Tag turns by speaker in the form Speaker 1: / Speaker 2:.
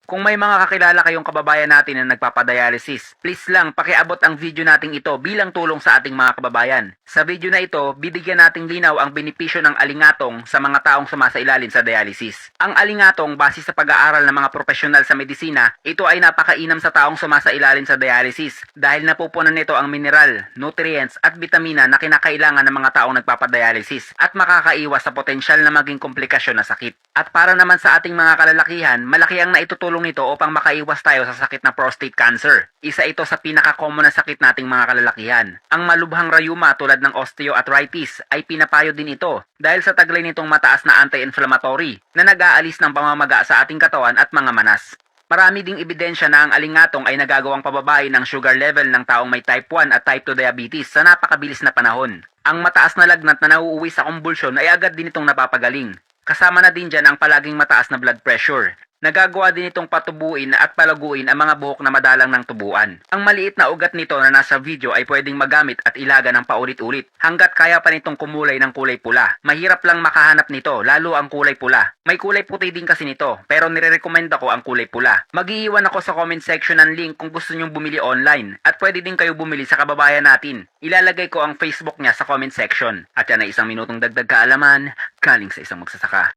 Speaker 1: Kung may mga kakilala kayong kababayan natin na nagpapadialysis, please lang pakiabot ang video nating ito bilang tulong sa ating mga kababayan. Sa video na ito, bibigyan nating linaw ang benepisyo ng alingatong sa mga taong sumasailalim sa dialysis. Ang alingatong, base sa pag-aaral ng mga profesional sa medisina, ito ay napakainam sa taong sumasailalim sa dialysis dahil napupunan nito ang mineral, nutrients at bitamina na kinakailangan ng mga taong nagpapadialysis at makakaiwas sa potensyal na maging komplikasyon na sakit. At para naman sa ating mga kalalakihan, malaki ang naitutulong nito upang makaiwas tayo sa sakit na prostate cancer. Isa ito sa pinaka-common na sakit nating mga kalalakihan. Ang malubhang rayuma tulad ng osteoarthritis ay pinapayo din ito dahil sa taglay nitong mataas na anti-inflammatory na nag-aalis ng pamamaga sa ating katawan at mga manas. Marami ding ebidensya na ang alingatong ay nagagawang pababain ng sugar level ng taong may type 1 at type 2 diabetes sa napakabilis na panahon. Ang mataas na lagnat na nauuwi sa kumbulsyon ay agad din itong napapagaling. Kasama na din dyan ang palaging mataas na blood pressure. Nagagawa din itong patubuin at palaguin ang mga buhok na madalang ng tubuan. Ang maliit na ugat nito na nasa video ay pwedeng magamit at ilaga ng paulit-ulit hanggat kaya pa nitong kumulay ng kulay pula. Mahirap lang makahanap nito, lalo ang kulay pula. May kulay puti din kasi nito, pero nire-recommend ako ang kulay pula. Mag-iiwan ako sa comment section ng link kung gusto nyong bumili online at pwede din kayo bumili sa kababayan natin. Ilalagay ko ang Facebook niya sa comment section. At yan ay isang minutong dagdag kaalaman galing sa isang magsasaka.